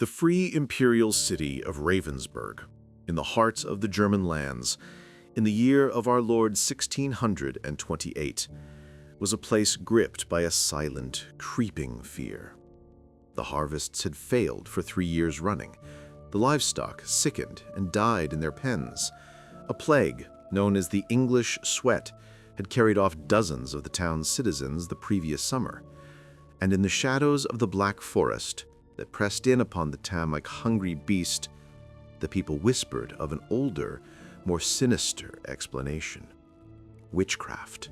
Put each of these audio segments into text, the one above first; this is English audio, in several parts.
The free imperial city of Ravensburg, in the heart of the German lands, in the year of our Lord 1628, was a place gripped by a silent, creeping fear. The harvests had failed for 3 years running. The livestock sickened and died in their pens. A plague, known as the English sweat, had carried off dozens of the town's citizens the previous summer. And in the shadows of the Black Forest that pressed in upon the town like hungry beast, the people whispered of an older, more sinister explanation: witchcraft.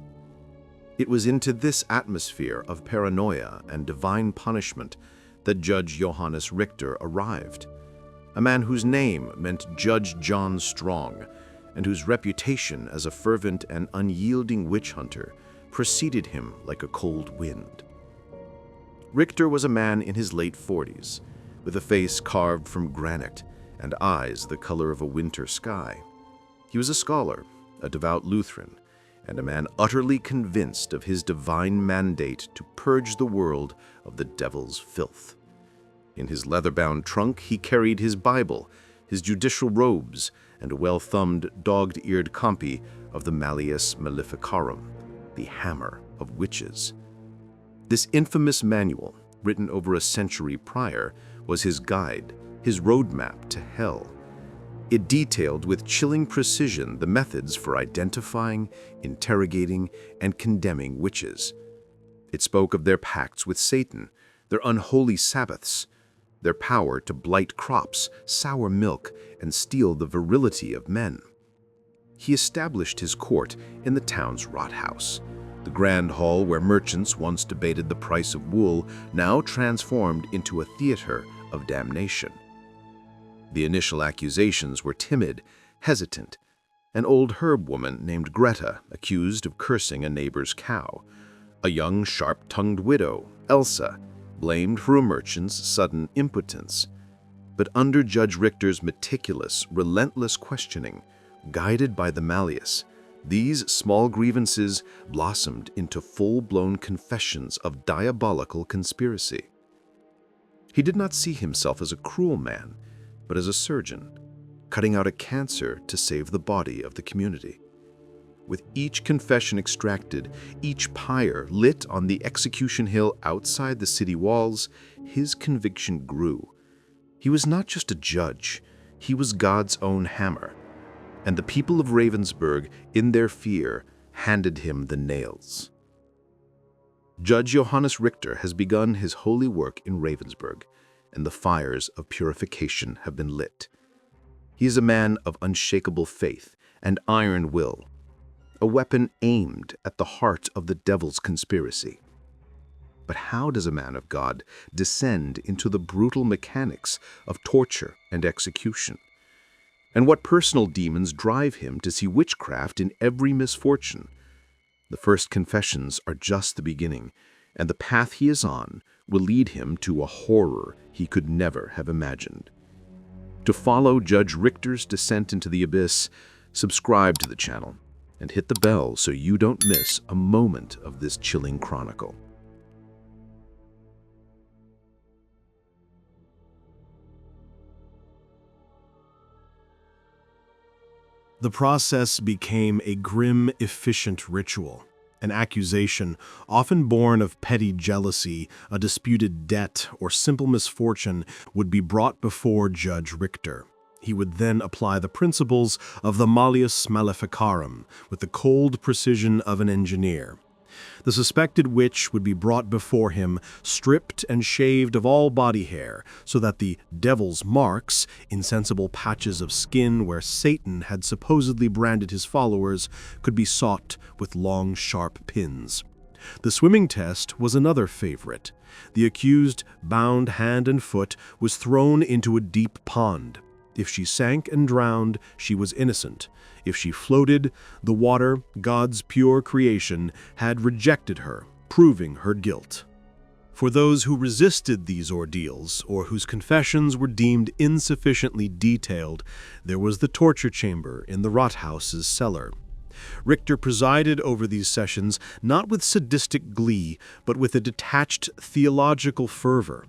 It was into this atmosphere of paranoia and divine punishment that Judge Johannes Richter arrived, a man whose name meant Judge John Strong, and whose reputation as a fervent and unyielding witch hunter preceded him like a cold wind. Richter was a man in his late 40s, with a face carved from granite and eyes the color of a winter sky. He was a scholar, a devout Lutheran, and a man utterly convinced of his divine mandate to purge the world of the devil's filth. In his leather-bound trunk he carried his Bible, his judicial robes, and a well-thumbed, dog-eared copy of the Malleus Maleficarum, the Hammer of Witches. This infamous manual, written over a century prior, was his guide, his roadmap to hell. It detailed with chilling precision the methods for identifying, interrogating, and condemning witches. It spoke of their pacts with Satan, their unholy Sabbaths, their power to blight crops, sour milk, and steal the virility of men. He established his court in the town's Rathaus, the grand hall where merchants once debated the price of wool, now transformed into a theater of damnation. The initial accusations were timid, hesitant. An old herb woman named Greta accused of cursing a neighbor's cow. A young, sharp-tongued widow, Elsa, blamed for a merchant's sudden impotence. But under Judge Richter's meticulous, relentless questioning, guided by the Malleus, these small grievances blossomed into full-blown confessions of diabolical conspiracy. He did not see himself as a cruel man, but as a surgeon, cutting out a cancer to save the body of the community. With each confession extracted, each pyre lit on the execution hill outside the city walls, his conviction grew. He was not just a judge, he was God's own hammer. And the people of Ravensburg, in their fear, handed him the nails. Judge Johannes Richter has begun his holy work in Ravensburg, and the fires of purification have been lit. He is a man of unshakable faith and iron will, a weapon aimed at the heart of the devil's conspiracy. But how does a man of God descend into the brutal mechanics of torture and execution? And what personal demons drive him to see witchcraft in every misfortune? The first confessions are just the beginning, and the path he is on will lead him to a horror he could never have imagined. To follow Judge Richter's descent into the abyss, subscribe to the channel and hit the bell so you don't miss a moment of this chilling chronicle. The process became a grim, efficient ritual. An accusation, often born of petty jealousy, a disputed debt, or simple misfortune, would be brought before Judge Richter. He would then apply the principles of the Malleus Maleficarum with the cold precision of an engineer. The suspected witch would be brought before him, stripped and shaved of all body hair, so that the devil's marks, insensible patches of skin where Satan had supposedly branded his followers, could be sought with long, sharp pins. The swimming test was another favorite. The accused, bound hand and foot, was thrown into a deep pond. If she sank and drowned, she was innocent. If she floated, the water, God's pure creation, had rejected her, proving her guilt. For those who resisted these ordeals, or whose confessions were deemed insufficiently detailed, there was the torture chamber in the Rathaus's cellar. Richter presided over these sessions not with sadistic glee, but with a detached theological fervor.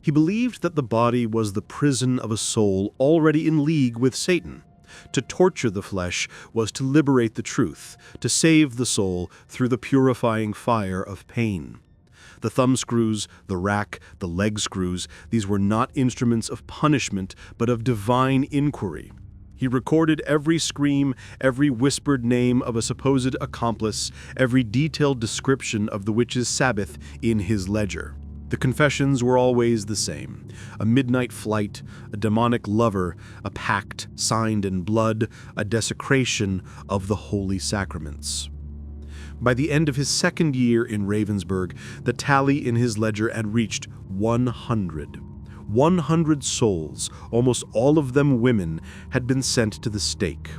He believed that the body was the prison of a soul already in league with Satan. To torture the flesh was to liberate the truth, to save the soul through the purifying fire of pain. The thumb screws, the rack, the leg screws, these were not instruments of punishment, but of divine inquiry. He recorded every scream, every whispered name of a supposed accomplice, every detailed description of the witch's Sabbath in his ledger. The confessions were always the same: a midnight flight, a demonic lover, a pact signed in blood, a desecration of the holy sacraments. By the end of his second year in Ravensburg, the tally in his ledger had reached 100. 100 souls, almost all of them women, had been sent to the stake.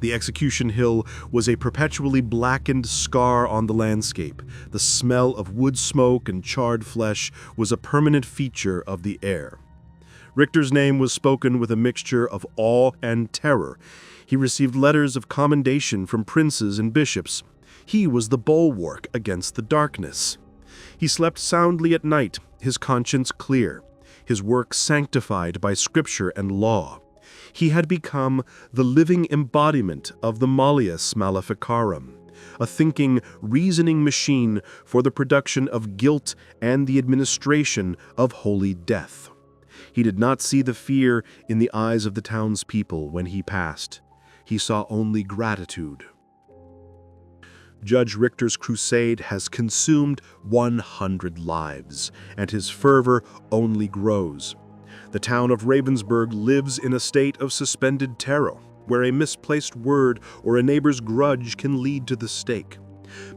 The execution hill was a perpetually blackened scar on the landscape. The smell of wood smoke and charred flesh was a permanent feature of the air. Richter's name was spoken with a mixture of awe and terror. He received letters of commendation from princes and bishops. He was the bulwark against the darkness. He slept soundly at night, his conscience clear, his work sanctified by scripture and law. He had become the living embodiment of the Malleus Maleficarum, a thinking, reasoning machine for the production of guilt and the administration of holy death. He did not see the fear in the eyes of the townspeople when he passed. He saw only gratitude. Judge Richter's crusade has consumed 100 lives, and his fervor only grows. The town of Ravensburg lives in a state of suspended terror, where a misplaced word or a neighbor's grudge can lead to the stake.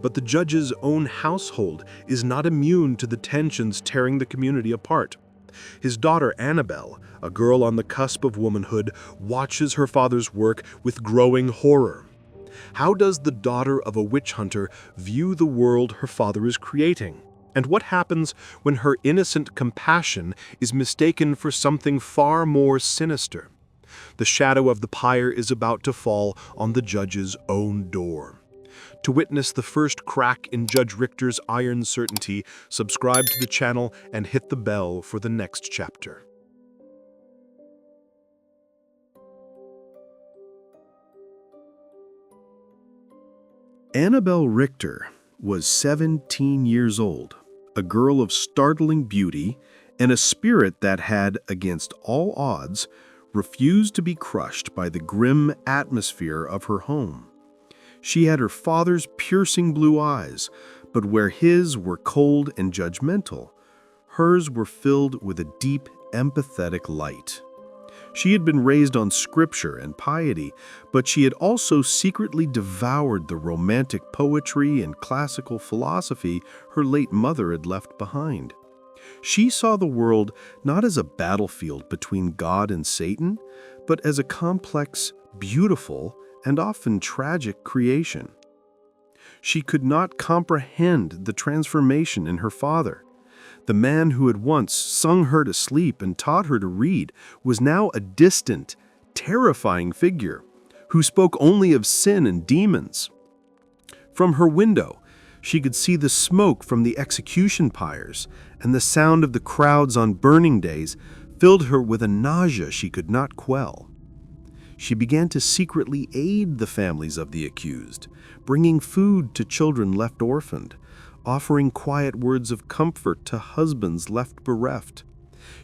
But the judge's own household is not immune to the tensions tearing the community apart. His daughter Annabelle, a girl on the cusp of womanhood, watches her father's work with growing horror. How does the daughter of a witch hunter view the world her father is creating? And what happens when her innocent compassion is mistaken for something far more sinister? The shadow of the pyre is about to fall on the judge's own door. To witness the first crack in Judge Richter's iron certainty, subscribe to the channel and hit the bell for the next chapter. Annabelle Richter was 17 years old, a girl of startling beauty and a spirit that had, against all odds, refused to be crushed by the grim atmosphere of her home. She had her father's piercing blue eyes, but where his were cold and judgmental, hers were filled with a deep, empathetic light. She had been raised on scripture and piety, but she had also secretly devoured the romantic poetry and classical philosophy her late mother had left behind. She saw the world not as a battlefield between God and Satan, but as a complex, beautiful, and often tragic creation. She could not comprehend the transformation in her father. The man who had once sung her to sleep and taught her to read was now a distant, terrifying figure who spoke only of sin and demons. From her window, she could see the smoke from the execution pyres, and the sound of the crowds on burning days filled her with a nausea she could not quell. She began to secretly aid the families of the accused, bringing food to children left orphaned, offering quiet words of comfort to husbands left bereft.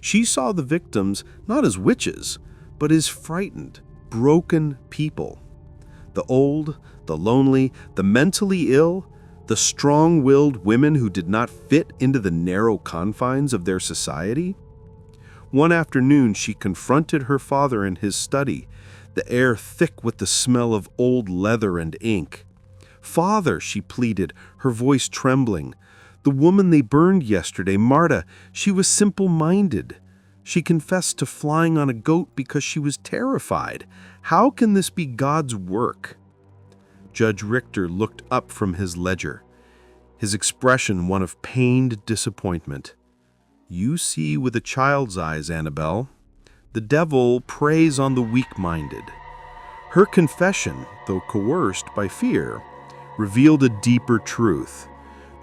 She saw the victims not as witches, but as frightened, broken people. The old, the lonely, the mentally ill, the strong-willed women who did not fit into the narrow confines of their society. One afternoon, she confronted her father in his study, the air thick with the smell of old leather and ink. "Father," she pleaded, her voice trembling, "the woman they burned yesterday, Marta, she was simple-minded. She confessed to flying on a goat because she was terrified. How can this be God's work?" Judge Richter looked up from his ledger, his expression one of pained disappointment. "You see with a child's eyes, Annabelle. The devil preys on the weak-minded." Her confession, though coerced by fear, revealed a deeper truth.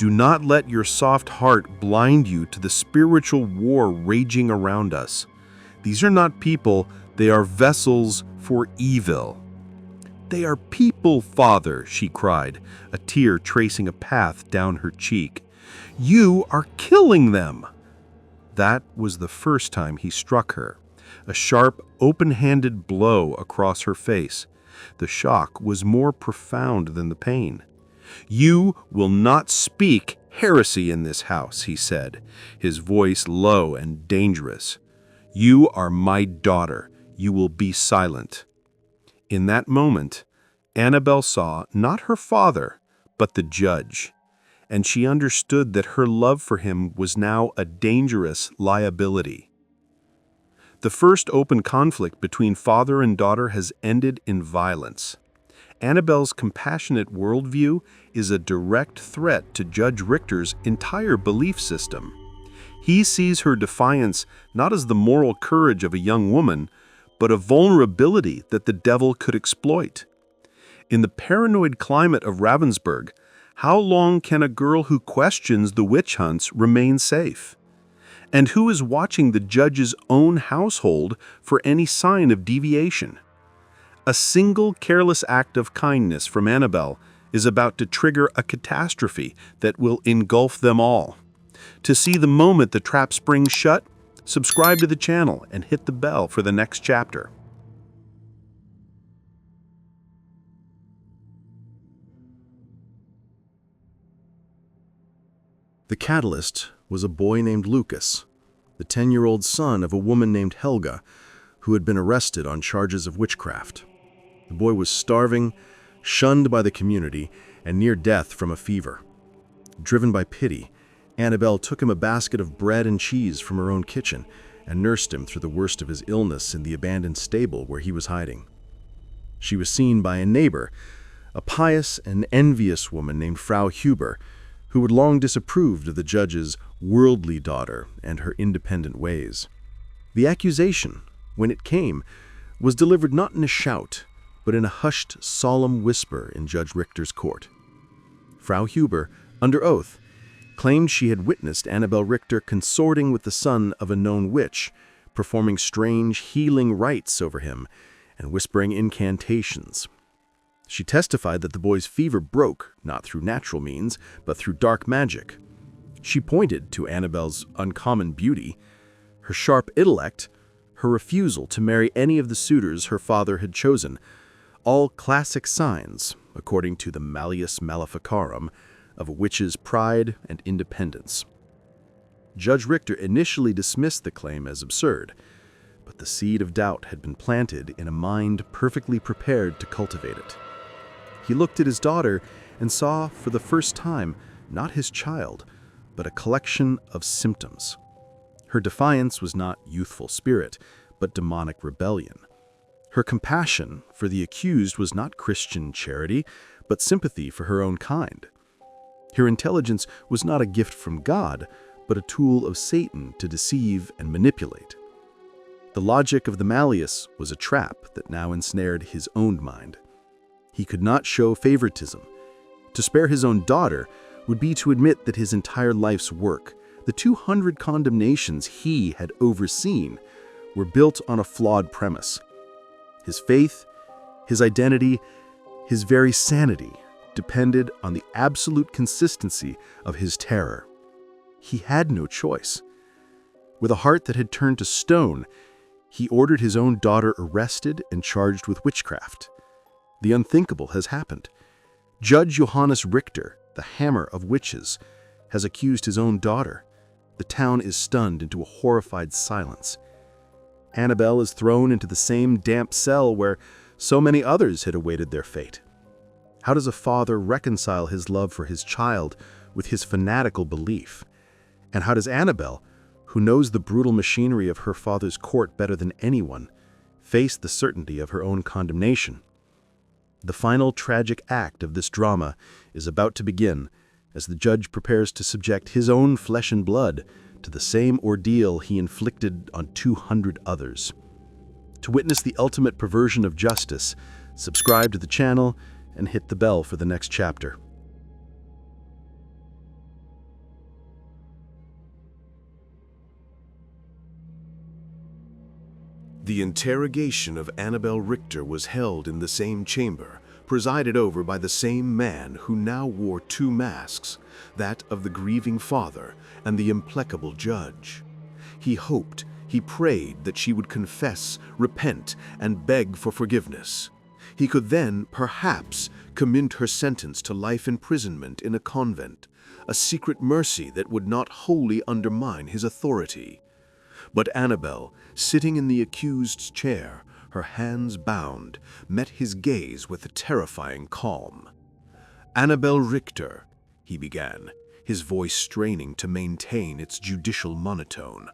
Do not let your soft heart blind you to the spiritual war raging around us. These are not people, they are vessels for evil." "They are people, Father," she cried, a tear tracing a path down her cheek. "You are killing them." That was the first time he struck her, a sharp, open-handed blow across her face. The shock was more profound than the pain. "You will not speak heresy in this house," he said, his voice low and dangerous. "You are my daughter. You will be silent." In that moment, Annabel saw not her father, but the judge, and she understood that her love for him was now a dangerous liability. The first open conflict between father and daughter has ended in violence. Annabel's compassionate worldview is a direct threat to Judge Richter's entire belief system. He sees her defiance not as the moral courage of a young woman, but a vulnerability that the devil could exploit. In the paranoid climate of Ravensburg, how long can a girl who questions the witch hunts remain safe? And who is watching the judge's own household for any sign of deviation? A single careless act of kindness from Annabel is about to trigger a catastrophe that will engulf them all. To see the moment the trap springs shut, subscribe to the channel and hit the bell for the next chapter. The catalyst was a boy named Lucas, the 10-year-old son of a woman named Helga, who had been arrested on charges of witchcraft. The boy was starving, shunned by the community, and near death from a fever. Driven by pity, Annabel took him a basket of bread and cheese from her own kitchen and nursed him through the worst of his illness in the abandoned stable where he was hiding. She was seen by a neighbor, a pious and envious woman named Frau Huber, who had long disapproved of the judge's worldly daughter and her independent ways. The accusation, when it came, was delivered not in a shout, but in a hushed, solemn whisper in Judge Richter's court. Frau Huber, under oath, claimed she had witnessed Annabel Richter consorting with the son of a known witch, performing strange healing rites over him and whispering incantations. She testified that the boy's fever broke, not through natural means, but through dark magic. She pointed to Annabel's uncommon beauty, her sharp intellect, her refusal to marry any of the suitors her father had chosen, all classic signs, according to the Malleus Maleficarum, of a witch's pride and independence. Judge Richter initially dismissed the claim as absurd, but the seed of doubt had been planted in a mind perfectly prepared to cultivate it. He looked at his daughter and saw, for the first time, not his child, but a collection of symptoms. Her defiance was not youthful spirit, but demonic rebellion. Her compassion for the accused was not Christian charity, but sympathy for her own kind. Her intelligence was not a gift from God, but a tool of Satan to deceive and manipulate. The logic of the Malleus was a trap that now ensnared his own mind. He could not show favoritism. To spare his own daughter would be to admit that his entire life's work, the 200 condemnations he had overseen, were built on a flawed premise. His faith, his identity, his very sanity depended on the absolute consistency of his terror. He had no choice. With a heart that had turned to stone, he ordered his own daughter arrested and charged with witchcraft. The unthinkable has happened. Judge Johannes Richter, the hammer of witches, has accused his own daughter. The town is stunned into a horrified silence. Annabel is thrown into the same damp cell where so many others had awaited their fate. How does a father reconcile his love for his child with his fanatical belief? And how does Annabel, who knows the brutal machinery of her father's court better than anyone, face the certainty of her own condemnation? The final tragic act of this drama is about to begin as the judge prepares to subject his own flesh and blood to the same ordeal he inflicted on 200 others. To witness the ultimate perversion of justice, subscribe to the channel and hit the bell for the next chapter. The interrogation of Annabel Richter was held in the same chamber, presided over by the same man who now wore two masks, that of the grieving father and the implacable judge. He hoped, he prayed that she would confess, repent, and beg for forgiveness. He could then, perhaps, commute her sentence to life imprisonment in a convent, a secret mercy that would not wholly undermine his authority. But Annabel, sitting in the accused's chair, her hands bound, met his gaze with a terrifying calm. "Annabel Richter," he began, his voice straining to maintain its judicial monotone,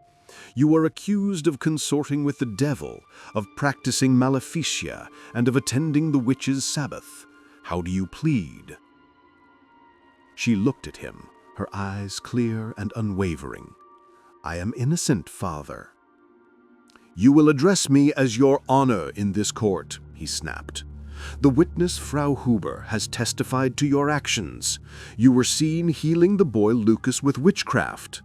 "you are accused of consorting with the devil, of practicing maleficia, and of attending the witches' Sabbath. How do you plead?" She looked at him, her eyes clear and unwavering. "I am innocent, Father." "You will address me as your honor in this court," he snapped. "The witness, Frau Huber, has testified to your actions. You were seen healing the boy Lucas with witchcraft."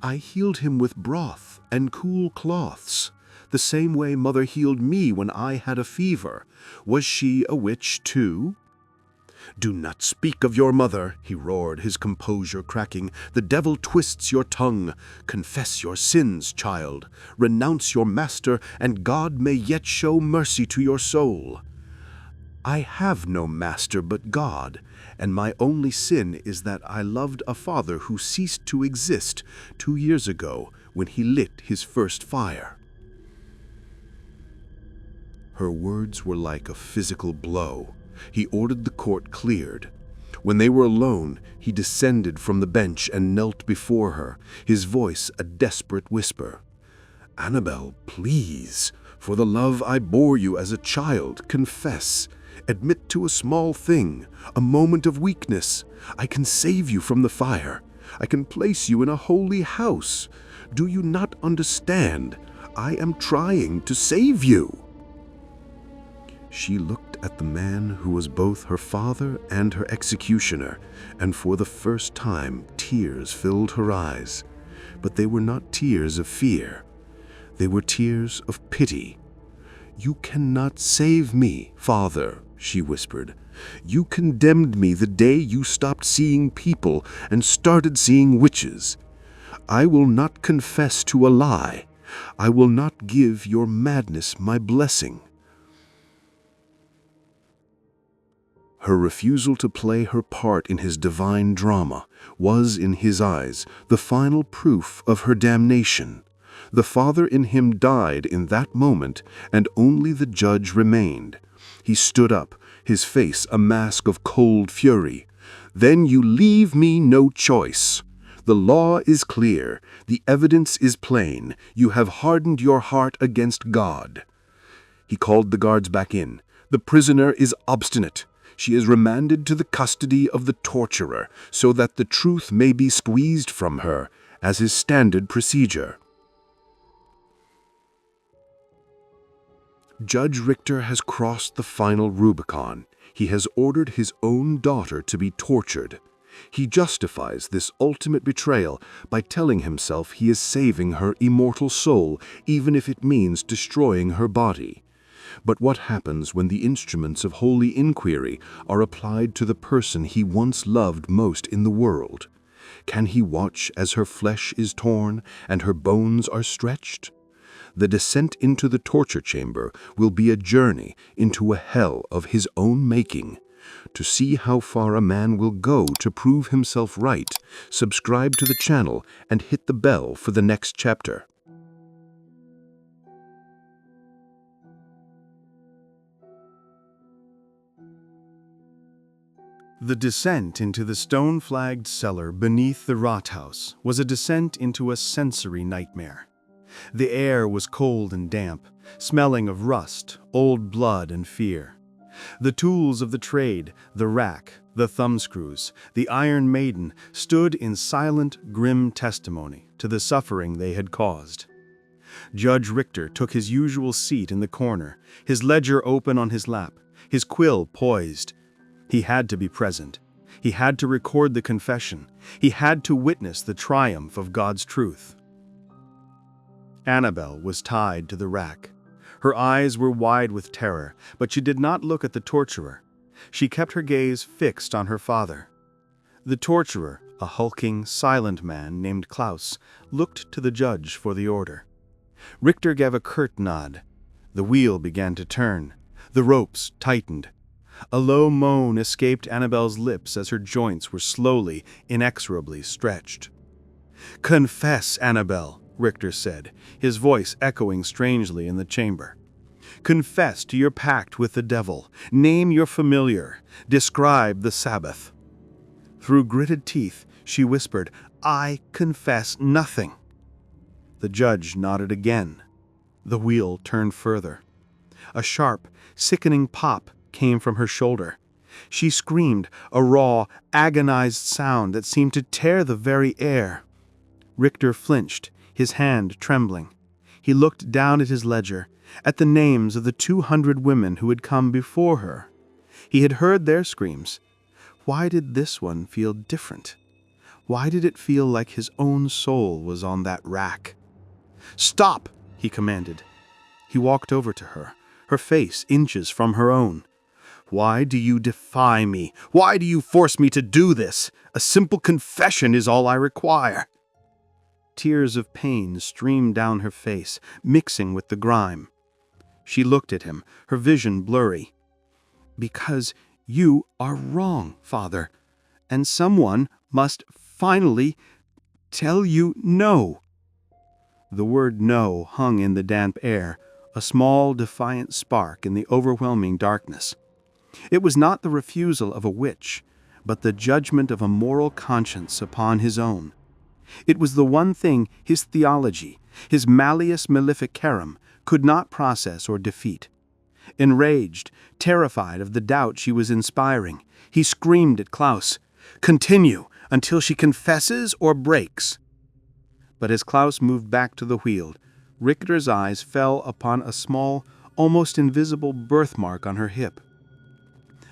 "I healed him with broth and cool cloths, the same way Mother healed me when I had a fever. Was she a witch too?" "Do not speak of your mother," he roared, his composure cracking. "The devil twists your tongue. Confess your sins, child. Renounce your master, and God may yet show mercy to your soul." "I have no master but God, and my only sin is that I loved a father who ceased to exist 2 years ago when he lit his first fire." Her words were like a physical blow. He ordered the court cleared. When they were alone, he descended from the bench and knelt before her, his voice a desperate whisper. "Annabel, please, for the love I bore you as a child, confess. Admit to a small thing, a moment of weakness. I can save you from the fire. I can place you in a holy house. Do you not understand? I am trying to save you." She looked at the man who was both her father and her executioner, and for the first time tears filled her eyes. But they were not tears of fear. They were tears of pity. "You cannot save me, Father," she whispered. "You condemned me the day you stopped seeing people and started seeing witches. I will not confess to a lie. I will not give your madness my blessing." Her refusal to play her part in his divine drama was, in his eyes, the final proof of her damnation. The father in him died in that moment, and only the judge remained. He stood up, his face a mask of cold fury. "Then you leave me no choice. The law is clear, the evidence is plain. You have hardened your heart against God." He called the guards back in. "The prisoner is obstinate. She is remanded to the custody of the torturer, so that the truth may be squeezed from her, as is standard procedure." Judge Richter has crossed the final Rubicon. He has ordered his own daughter to be tortured. He justifies this ultimate betrayal by telling himself he is saving her immortal soul, even if it means destroying her body. But what happens when the instruments of holy inquiry are applied to the person he once loved most in the world? Can he watch as her flesh is torn and her bones are stretched? The descent into the torture chamber will be a journey into a hell of his own making. To see how far a man will go to prove himself right, subscribe to the channel and hit the bell for the next chapter. The descent into the stone-flagged cellar beneath the Rathaus was a descent into a sensory nightmare. The air was cold and damp, smelling of rust, old blood, and fear. The tools of the trade, the rack, the thumbscrews, the Iron Maiden, stood in silent, grim testimony to the suffering they had caused. Judge Richter took his usual seat in the corner, his ledger open on his lap, his quill poised. He had to be present. He had to record the confession. He had to witness the triumph of God's truth. Annabel was tied to the rack. Her eyes were wide with terror, but she did not look at the torturer. She kept her gaze fixed on her father. The torturer, a hulking, silent man named Klaus, looked to the judge for the order. Richter gave a curt nod. The wheel began to turn. The ropes tightened. A low moan escaped Annabel's lips as her joints were slowly, inexorably stretched. "Confess, Annabel," Richter said, his voice echoing strangely in the chamber. "Confess to your pact with the devil. Name your familiar. Describe the Sabbath." Through gritted teeth, she whispered, "I confess nothing." The judge nodded again. The wheel turned further. A sharp, sickening pop came from her shoulder. She screamed, a raw, agonized sound that seemed to tear the very air. Richter flinched, his hand trembling. He looked down at his ledger, at the names of the 200 women who had come before her. He had heard their screams. Why did this one feel different? Why did it feel like his own soul was on that rack? "Stop!" he commanded. He walked over to her, her face inches from her own. "Why do you defy me? Why do you force me to do this? A simple confession is all I require." Tears of pain streamed down her face, mixing with the grime. She looked at him, her vision blurry. "Because you are wrong, Father, and someone must finally tell you no." The word no hung in the damp air, a small, defiant spark in the overwhelming darkness. It was not the refusal of a witch, but the judgment of a moral conscience upon his own. It was the one thing his theology, his Malleus Maleficarum, could not process or defeat. Enraged, terrified of the doubt she was inspiring, he screamed at Klaus, "Continue until she confesses or breaks." But as Klaus moved back to the wheel, Richter's eyes fell upon a small, almost invisible birthmark on her hip.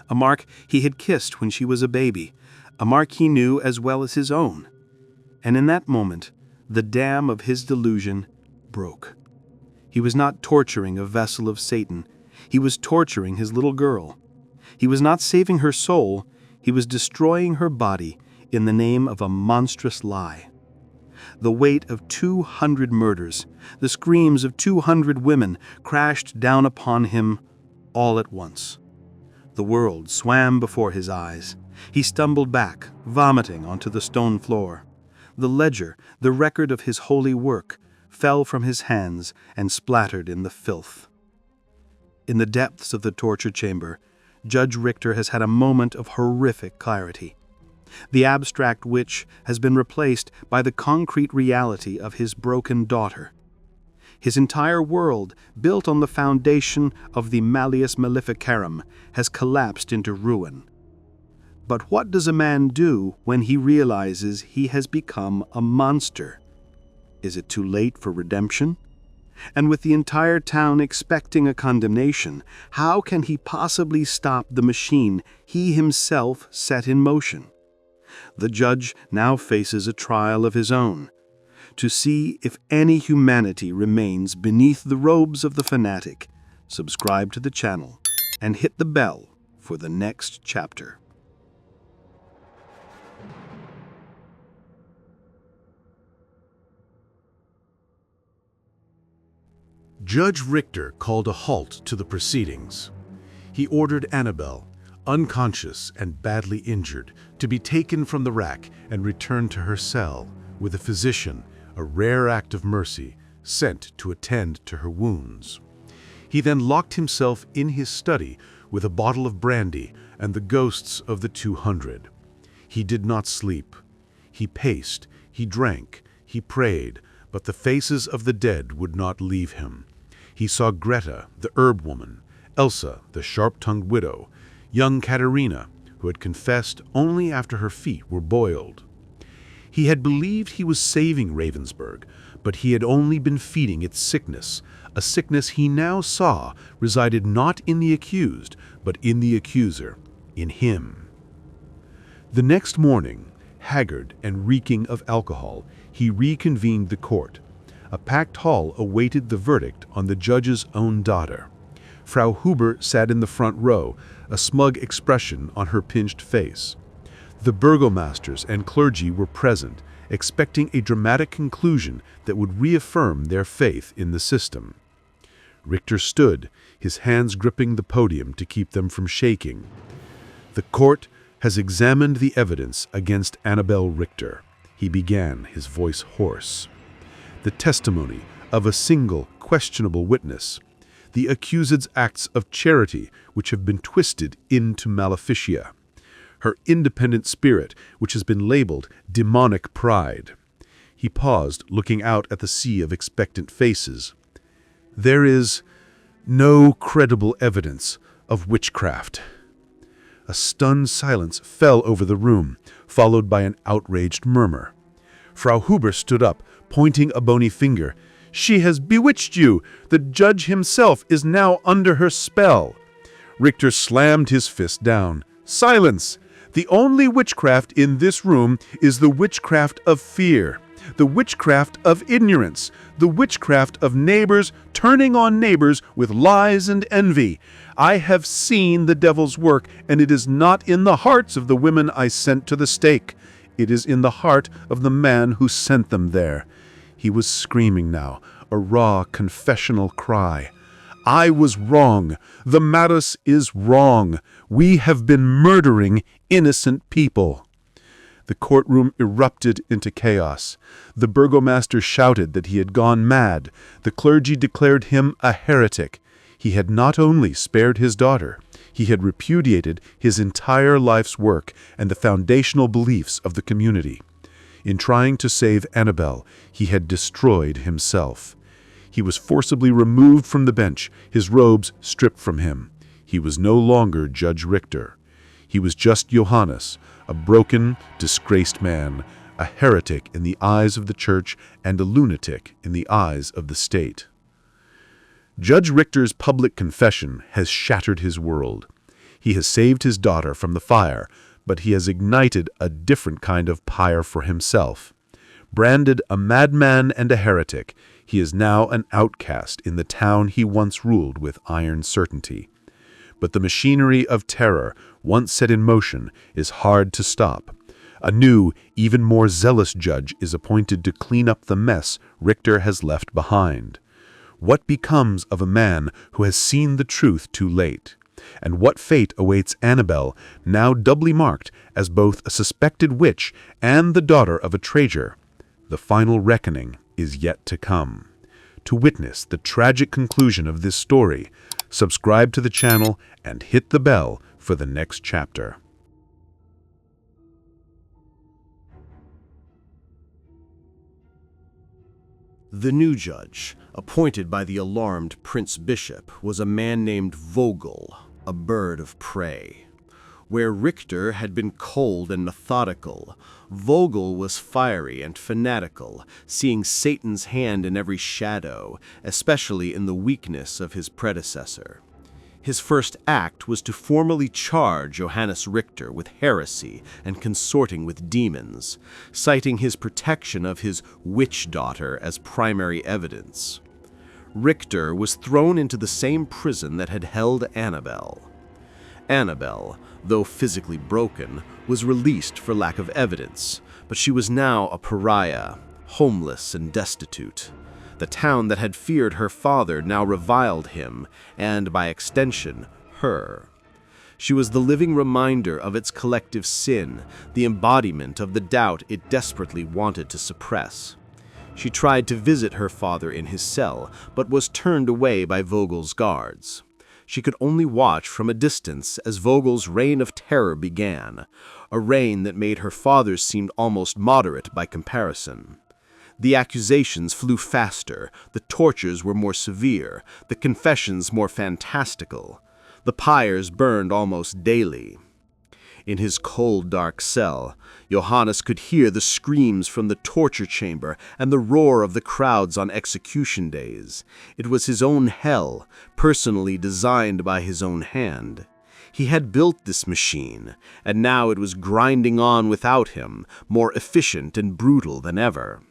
A mark he had kissed when she was a baby, a mark he knew as well as his own. And in that moment, the dam of his delusion broke. He was not torturing a vessel of Satan. He was torturing his little girl. He was not saving her soul. He was destroying her body in the name of a monstrous lie. The weight of 200 murders, the screams of 200 women crashed down upon him all at once. The world swam before his eyes. He stumbled back, vomiting onto the stone floor. The ledger, the record of his holy work, fell from his hands and splattered in the filth. In the depths of the torture chamber, Judge Richter has had a moment of horrific clarity. The abstract witch has been replaced by the concrete reality of his broken daughter. His entire world, built on the foundation of the Malleus Maleficarum, has collapsed into ruin. But what does a man do when he realizes he has become a monster? Is it too late for redemption? And with the entire town expecting a condemnation, how can he possibly stop the machine he himself set in motion? The judge now faces a trial of his own, to see if any humanity remains beneath the robes of the fanatic. Subscribe to the channel and hit the bell for the next chapter. Judge Richter called a halt to the proceedings. He ordered Annabel, unconscious and badly injured, to be taken from the rack and returned to her cell, with a physician, a rare act of mercy, sent to attend to her wounds. He then locked himself in his study with a bottle of brandy and the ghosts of the 200. He did not sleep. He paced, he drank, he prayed, but the faces of the dead would not leave him. He saw Greta, the herb woman, Elsa, the sharp-tongued widow, young Katerina, who had confessed only after her feet were boiled. He had believed he was saving Ravensburg, but he had only been feeding its sickness, a sickness he now saw resided not in the accused, but in the accuser, in him. The next morning, haggard and reeking of alcohol, he reconvened the court. A packed hall awaited the verdict on the judge's own daughter. Frau Huber sat in the front row, a smug expression on her pinched face. The burgomasters and clergy were present, expecting a dramatic conclusion that would reaffirm their faith in the system. Richter stood, his hands gripping the podium to keep them from shaking. "The court has examined the evidence against Annabel Richter," he began, his voice hoarse. "The testimony of a single questionable witness, the accused's acts of charity which have been twisted into maleficia, her independent spirit which has been labeled demonic pride." He paused, looking out at the sea of expectant faces. "There is no credible evidence of witchcraft." A stunned silence fell over the room, followed by an outraged murmur. Frau Huber stood up, pointing a bony finger. "She has bewitched you! The judge himself is now under her spell!" Richter slammed his fist down. "Silence! The only witchcraft in this room is the witchcraft of fear, the witchcraft of ignorance, the witchcraft of neighbors turning on neighbors with lies and envy. I have seen the devil's work, and it is not in the hearts of the women I sent to the stake. It is in the heart of the man who sent them there." He was screaming now, a raw, confessional cry. "I was wrong. The Malleus is wrong. We have been murdering innocent people." The courtroom erupted into chaos. The burgomaster shouted that he had gone mad. The clergy declared him a heretic. He had not only spared his daughter, he had repudiated his entire life's work and the foundational beliefs of the community. In trying to save Annabel, he had destroyed himself. He was forcibly removed from the bench, his robes stripped from him. He was no longer Judge Richter. He was just Johannes, a broken, disgraced man, a heretic in the eyes of the church and a lunatic in the eyes of the state. Judge Richter's public confession has shattered his world. He has saved his daughter from the fire, but he has ignited a different kind of pyre for himself. Branded a madman and a heretic, he is now an outcast in the town he once ruled with iron certainty. But the machinery of terror, once set in motion, is hard to stop. A new, even more zealous judge is appointed to clean up the mess Richter has left behind. What becomes of a man who has seen the truth too late? And what fate awaits Annabel, now doubly marked as both a suspected witch and the daughter of a traitor? The final reckoning is yet to come. To witness the tragic conclusion of this story, subscribe to the channel and hit the bell for the next chapter. The new judge, appointed by the alarmed Prince Bishop, was a man named Vogel, a bird of prey. Where Richter had been cold and methodical, Vogel was fiery and fanatical, seeing Satan's hand in every shadow, especially in the weakness of his predecessor. His first act was to formally charge Johannes Richter with heresy and consorting with demons, citing his protection of his witch daughter as primary evidence. Richter was thrown into the same prison that had held Annabel. Annabel, though physically broken, was released for lack of evidence, but she was now a pariah, homeless and destitute. The town that had feared her father now reviled him, and, by extension, her. She was the living reminder of its collective sin, the embodiment of the doubt it desperately wanted to suppress. She tried to visit her father in his cell, but was turned away by Vogel's guards. She could only watch from a distance as Vogel's reign of terror began, a reign that made her father's seem almost moderate by comparison. The accusations flew faster, the tortures were more severe, the confessions more fantastical. The pyres burned almost daily. In his cold, dark cell, Johannes could hear the screams from the torture chamber and the roar of the crowds on execution days. It was his own hell, personally designed by his own hand. He had built this machine, and now it was grinding on without him, more efficient and brutal than ever.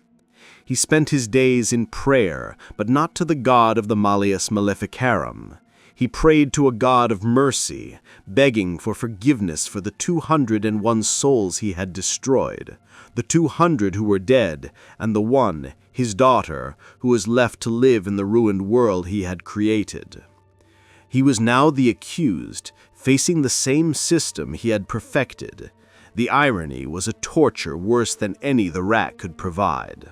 He spent his days in prayer, but not to the god of the Malleus Maleficarum. He prayed to a God of mercy, begging for forgiveness for the 201 souls he had destroyed, the 200 who were dead, and the one, his daughter, who was left to live in the ruined world he had created. He was now the accused, facing the same system he had perfected. The irony was a torture worse than any the rack could provide.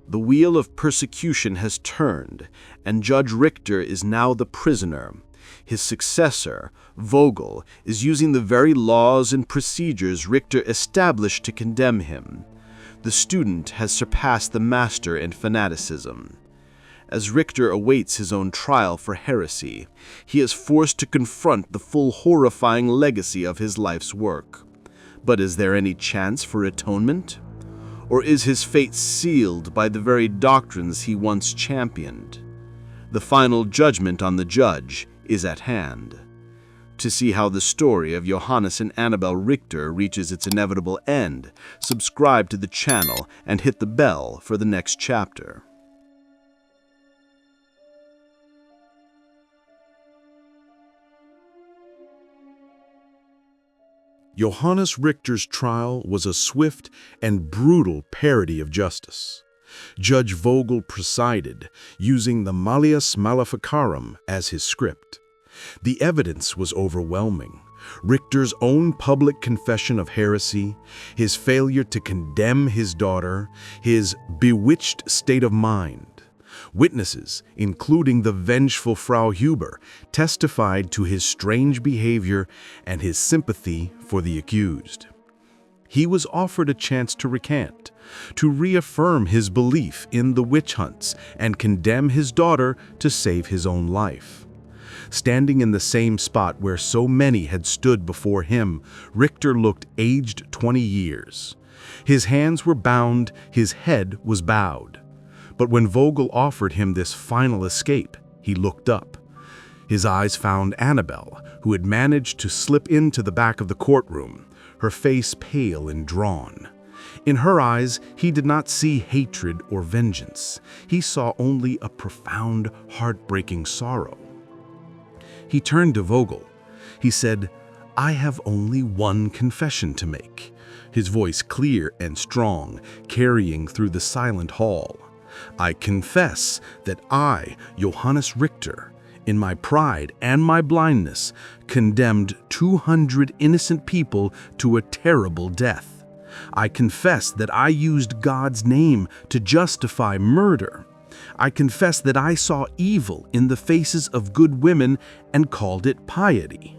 The wheel of persecution has turned, and Judge Richter is now the prisoner. His successor, Vogel, is using the very laws and procedures Richter established to condemn him. The student has surpassed the master in fanaticism. As Richter awaits his own trial for heresy, he is forced to confront the full horrifying legacy of his life's work. But is there any chance for atonement? Or is his fate sealed by the very doctrines he once championed? The final judgment on the judge is at hand. To see how the story of Johannes and Annabel Richter reaches its inevitable end, subscribe to the channel and hit the bell for the next chapter. Johannes Richter's trial was a swift and brutal parody of justice. Judge Vogel presided, using the Malleus Maleficarum as his script. The evidence was overwhelming. Richter's own public confession of heresy, his failure to condemn his daughter, his bewitched state of mind. Witnesses, including the vengeful Frau Huber, testified to his strange behavior and his sympathy for the accused. He was offered a chance to recant, to reaffirm his belief in the witch hunts and condemn his daughter to save his own life. Standing in the same spot where so many had stood before him, Richter looked aged 20 years. His hands were bound, his head was bowed. But when Vogel offered him this final escape, he looked up. His eyes found Annabel, who had managed to slip into the back of the courtroom, her face pale and drawn. In her eyes, he did not see hatred or vengeance. He saw only a profound, heartbreaking sorrow. He turned to Vogel. He said, "I have only one confession to make," his voice clear and strong, carrying through the silent hall. "I confess that I, Johannes Richter, in my pride and my blindness, condemned 200 innocent people to a terrible death. I confess that I used God's name to justify murder. I confess that I saw evil in the faces of good women and called it piety.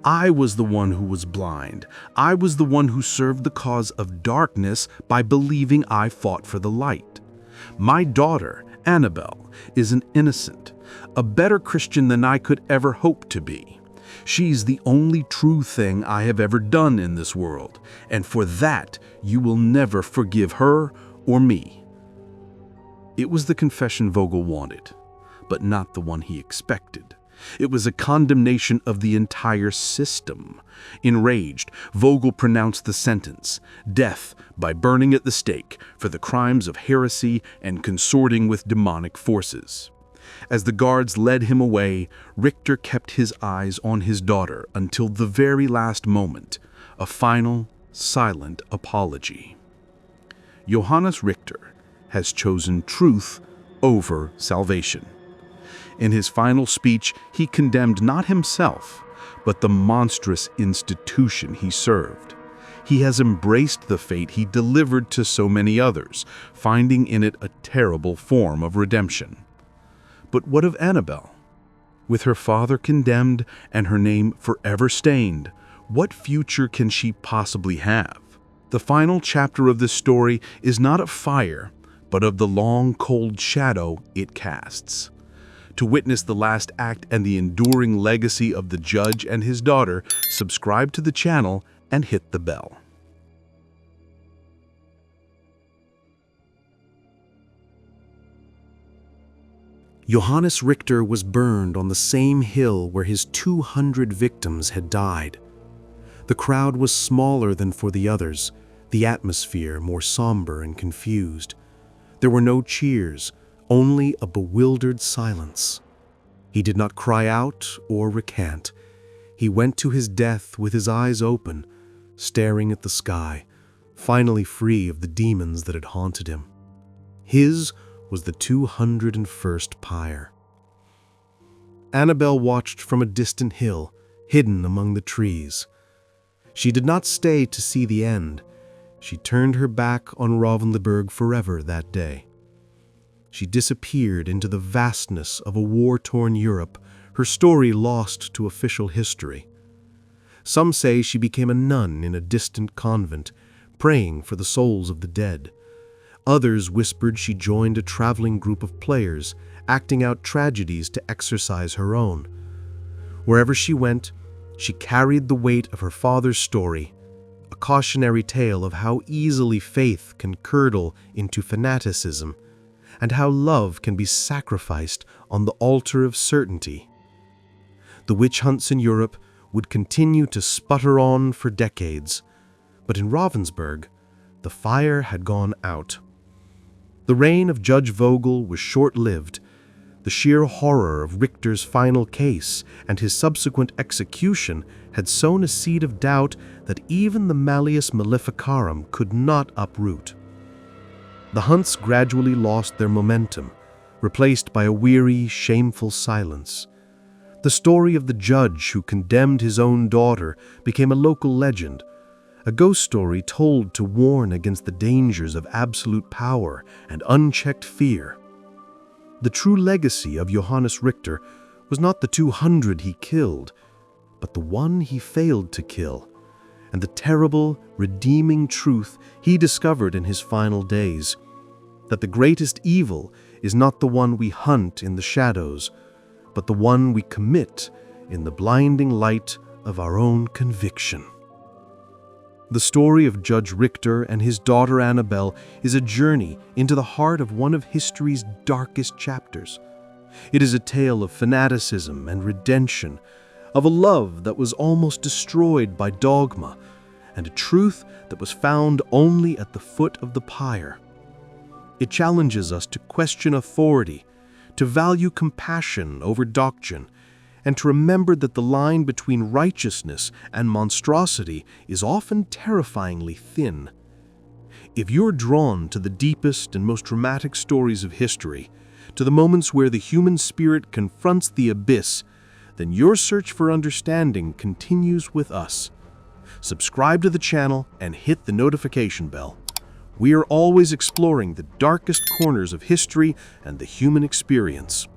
I was the one who was blind. I was the one who served the cause of darkness by believing I fought for the light. My daughter, Annabel, is an innocent, a better Christian than I could ever hope to be. She's the only true thing I have ever done in this world, and for that you will never forgive her or me." It was the confession Vogel wanted, but not the one he expected. It was a condemnation of the entire system. Enraged, Vogel pronounced the sentence, death by burning at the stake for the crimes of heresy and consorting with demonic forces. As the guards led him away, Richter kept his eyes on his daughter until the very last moment, a final, silent apology. Johannes Richter has chosen truth over salvation. In his final speech, he condemned not himself, but the monstrous institution he served. He has embraced the fate he delivered to so many others, finding in it a terrible form of redemption. But what of Annabel? With her father condemned and her name forever stained, what future can she possibly have? The final chapter of this story is not of fire, but of the long, cold shadow it casts. To witness the last act and the enduring legacy of the judge and his daughter, subscribe to the channel and hit the bell. Johannes Richter was burned on the same hill where his 200 victims had died. The crowd was smaller than for the others, the atmosphere more somber and confused. There were no cheers, only a bewildered silence. He did not cry out or recant. He went to his death with his eyes open, staring at the sky, finally free of the demons that had haunted him. His was the 201st pyre. Annabel watched from a distant hill, hidden among the trees. She did not stay to see the end. She turned her back on Ravensburg forever that day. She disappeared into the vastness of a war-torn Europe, her story lost to official history. Some say she became a nun in a distant convent, praying for the souls of the dead. Others whispered she joined a traveling group of players, acting out tragedies to exorcise her own. Wherever she went, she carried the weight of her father's story, a cautionary tale of how easily faith can curdle into fanaticism, and how love can be sacrificed on the altar of certainty. The witch hunts in Europe would continue to sputter on for decades, but in Ravensburg, the fire had gone out. The reign of Judge Vogel was short-lived. The sheer horror of Richter's final case and his subsequent execution had sown a seed of doubt that even the Malleus Maleficarum could not uproot. The hunts gradually lost their momentum, replaced by a weary, shameful silence. The story of the judge who condemned his own daughter became a local legend, a ghost story told to warn against the dangers of absolute power and unchecked fear. The true legacy of Johannes Richter was not the 200 he killed, but the one he failed to kill, and the terrible, redeeming truth he discovered in his final days, that the greatest evil is not the one we hunt in the shadows, but the one we commit in the blinding light of our own conviction. The story of Judge Richter and his daughter Annabel is a journey into the heart of one of history's darkest chapters. It is a tale of fanaticism and redemption, of a love that was almost destroyed by dogma, and a truth that was found only at the foot of the pyre. It challenges us to question authority, to value compassion over doctrine, and to remember that the line between righteousness and monstrosity is often terrifyingly thin. If you're drawn to the deepest and most dramatic stories of history, to the moments where the human spirit confronts the abyss, then your search for understanding continues with us. Subscribe to the channel and hit the notification bell. We are always exploring the darkest corners of history and the human experience.